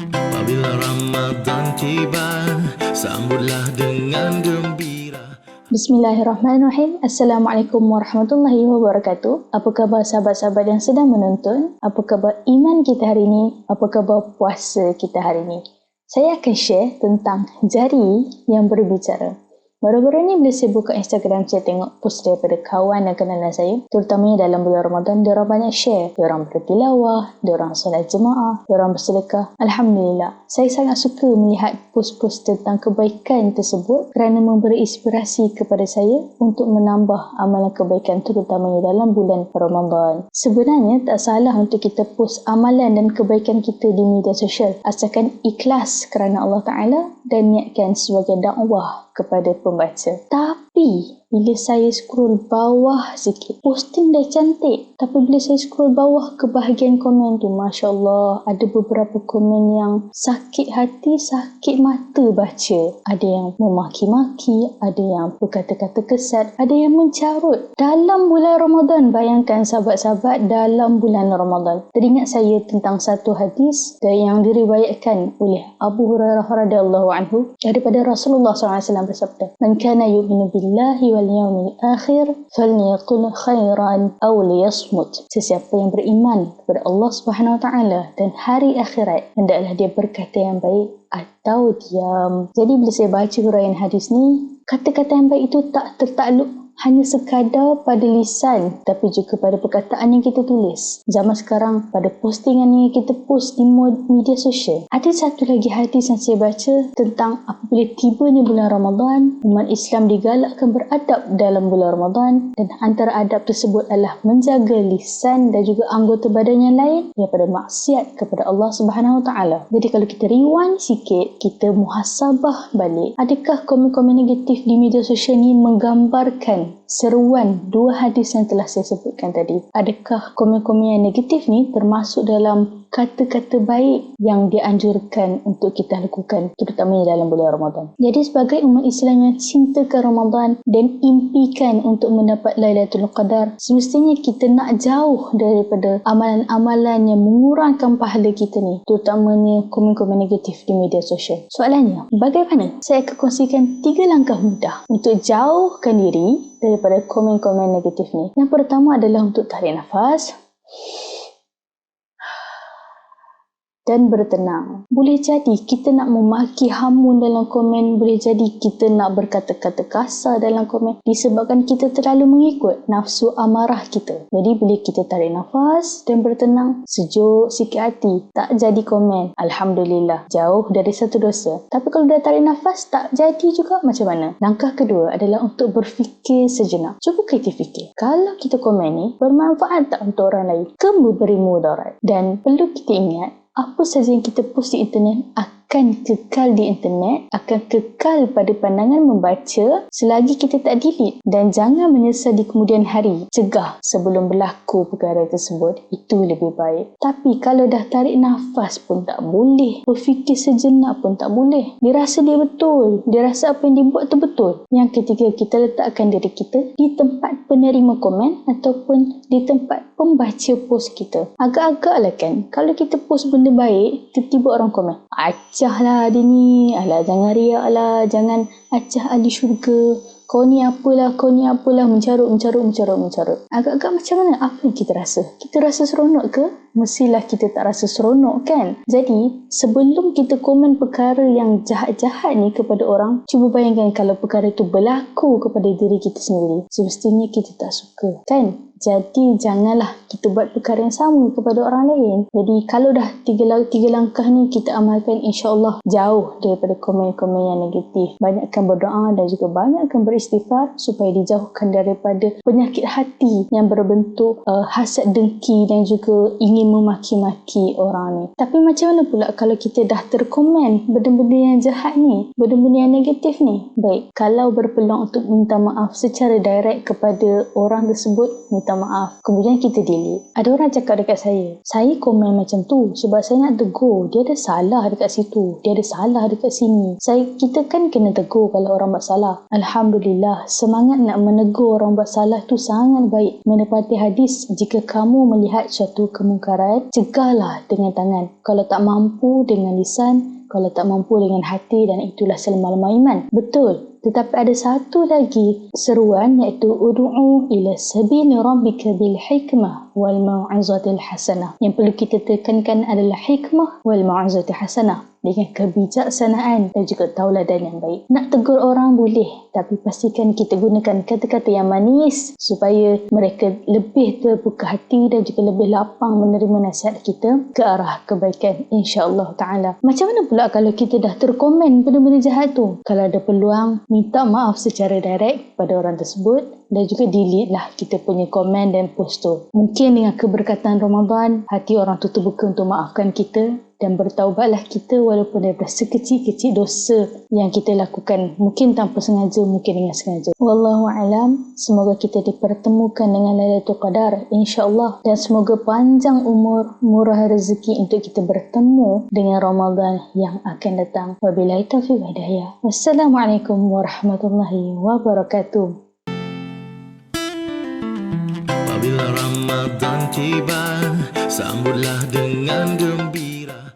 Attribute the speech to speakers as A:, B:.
A: Apabila Ramadan tiba, sambutlah dengan gembira.
B: Bismillahirrahmanirrahim. Assalamualaikum warahmatullahi wabarakatuh. Apa khabar sahabat-sahabat yang sedang menonton? Apa khabar iman kita hari ini? Apa khabar puasa kita hari ini? Saya akan share tentang jari yang berbicara. Baru-baru ni bila saya buka Instagram, saya tengok post daripada kawan dan kenalan saya, terutamanya dalam bulan Ramadan, diorang banyak share. Diorang bertilawah, diorang solat jemaah, diorang bersedekah. Alhamdulillah. Saya sangat suka melihat post-post tentang kebaikan tersebut kerana memberi inspirasi kepada saya untuk menambah amalan kebaikan terutamanya dalam bulan Ramadan. Sebenarnya tak salah untuk kita post amalan dan kebaikan kita di media sosial asalkan ikhlas kerana Allah Ta'ala dan niatkan sebagai dakwah kepada pembaca. Tapi bila saya scroll bawah sikit, posting dah cantik, tapi bila saya scroll bawah ke bahagian komen tu, Masya Allah, ada beberapa komen yang sakit hati, sakit mata baca. Ada yang memaki-maki, ada yang berkata-kata kesat, ada yang mencarut. Dalam bulan Ramadan, bayangkan sahabat-sahabat, dalam bulan Ramadan. Teringat saya tentang satu hadis yang diriwayatkan oleh Abu Hurairah radhiyallahu anhu daripada Rasulullah SAW bersabda, "Man kana yu'minu billahi wal yawmil akhir falyaqul khairan aw liyasmut." Sesiapa yang beriman kepada Allah Subhanahu wa taala dan hari akhirat, hendaklah dia berkata yang baik atau diam. Jadi bila saya baca huraian hadis ni, kata-kata yang baik itu tak tertakluk hanya sekadar pada lisan, tapi juga pada perkataan yang kita tulis. Zaman sekarang, pada postingan yang kita post di media sosial. Ada satu lagi hadis yang saya baca tentang apabila tibanya bulan Ramadan, umat Islam digalakkan beradab dalam bulan Ramadan, dan antara adab tersebut adalah menjaga lisan dan juga anggota badan yang lain daripada maksiat kepada Allah Subhanahu Wa Taala. Jadi kalau kita rewind sikit, kita muhasabah balik, adakah komen-komen negatif di media sosial ni menggambarkan seruan dua hadis yang telah saya sebutkan tadi? Adakah komen-komen yang negatif ni termasuk dalam kata-kata baik yang dianjurkan untuk kita lakukan, terutamanya dalam bulan Ramadan? Jadi sebagai umat Islam yang cintakan Ramadan dan impikan untuk mendapat Lailatul Qadar, semestinya kita nak jauh daripada amalan-amalan yang mengurangkan pahala kita ni, terutamanya komen-komen negatif di media sosial. Soalannya, bagaimana? Saya akan kongsikan 3 langkah mudah untuk jauhkan diri daripada komen-komen negatif ni. Yang pertama adalah untuk tarik nafas dan bertenang. Boleh jadi kita nak memaki hamun dalam komen, boleh jadi kita nak berkata-kata kasar dalam komen disebabkan kita terlalu mengikut nafsu amarah kita. Jadi bila kita tarik nafas dan bertenang, sejuk sikit hati, tak jadi komen, Alhamdulillah, jauh dari satu dosa. Tapi kalau dah tarik nafas tak jadi juga, macam mana? Langkah kedua adalah untuk berfikir sejenak. Cuba kita fikir, kalau kita komen ni bermanfaat tak untuk orang lain ke memberi mudarat? Dan perlu kita ingat, apa sahaja yang kita post di internet akan kekal di internet, akan kekal pada pandangan membaca selagi kita tak delete. Dan jangan menyesal di kemudian hari. Cegah sebelum berlaku perkara tersebut, itu lebih baik. Tapi kalau dah tarik nafas pun tak boleh, berfikir sejenak pun tak boleh, dia rasa dia betul, dia rasa apa yang dia buat tu betul. Yang ketiga, kita letakkan diri kita di tempat penerima komen ataupun di tempat pembaca post kita. Agak-agak lah kan, kalau kita post benda baik, tiba-tiba orang komen, acah lah dia ni, alah jangan riak lah, jangan acah ahli syurga, kau ni apalah, mencarut. Agak-agak macam mana? Apa yang kita rasa? Kita rasa seronok ke? Mestilah kita tak rasa seronok kan? Jadi, sebelum kita komen perkara yang jahat-jahat ni kepada orang, cuba bayangkan kalau perkara itu berlaku kepada diri kita sendiri. Semestinya kita tak suka, kan? Jadi, janganlah kita buat perkara yang sama kepada orang lain. Jadi, kalau dah tiga langkah ni kita amalkan, insya-Allah jauh daripada komen-komen yang negatif. Banyakkan berdoa dan juga banyakkan beristighfar supaya dijauhkan daripada penyakit hati yang berbentuk hasad dengki dan juga ingin memaki-maki orang ni. Tapi macam mana pula kalau kita dah terkomen benda-benda yang jahat ni, benda-benda yang negatif ni? Baik, kalau berpeluang untuk minta maaf secara direct kepada orang tersebut, minta minta maaf, kemudian kita delete. Ada orang cakap dekat saya komen macam tu sebab saya nak tegur, dia ada salah dekat situ, dia ada salah dekat sini. Kita kan kena tegur kalau orang buat salah. Alhamdulillah, semangat nak menegur orang buat salah tu sangat baik. Menepati hadis, jika kamu melihat suatu kemungkaran, cegahlah dengan tangan. Kalau tak mampu dengan lisan, kalau tak mampu dengan hati, dan itulah selama-lama iman. Betul. Tetapi ada satu lagi seruan, iaitu ud'u ila sabili rabbika bil hikmah wal mau'izatil hasanah. Yang perlu kita tekankan adalah hikmah wal mau'izatil hasanah, dengan kebijaksanaan dan juga tauladan yang baik. Nak tegur orang boleh, tapi pastikan kita gunakan kata-kata yang manis supaya mereka lebih terbuka hati dan juga lebih lapang menerima nasihat kita ke arah kebaikan, insya-Allah taala. Macam mana pula kalau kita dah terkomen benda-benda jahat tu? Kalau ada peluang, minta maaf secara direct pada orang tersebut dan juga delete lah kita punya komen dan post tu. Mungkin dengan keberkatan Ramadan, hati orang tu terbuka untuk maafkan kita, dan bertaubatlah kita walaupun daripada sekecil-kecil dosa yang kita lakukan, mungkin tanpa sengaja, mungkin dengan sengaja. Wallahu a'lam. Semoga kita dipertemukan dengan Lailatul Qadar, insya-Allah, dan semoga panjang umur, murah rezeki untuk kita bertemu dengan Ramadan yang akan datang. Wabillahi taufiq wal hidayah. Wassalamualaikum warahmatullahi wabarakatuh.
A: Apabila Ramadan tiba, sambutlah dengan gembira.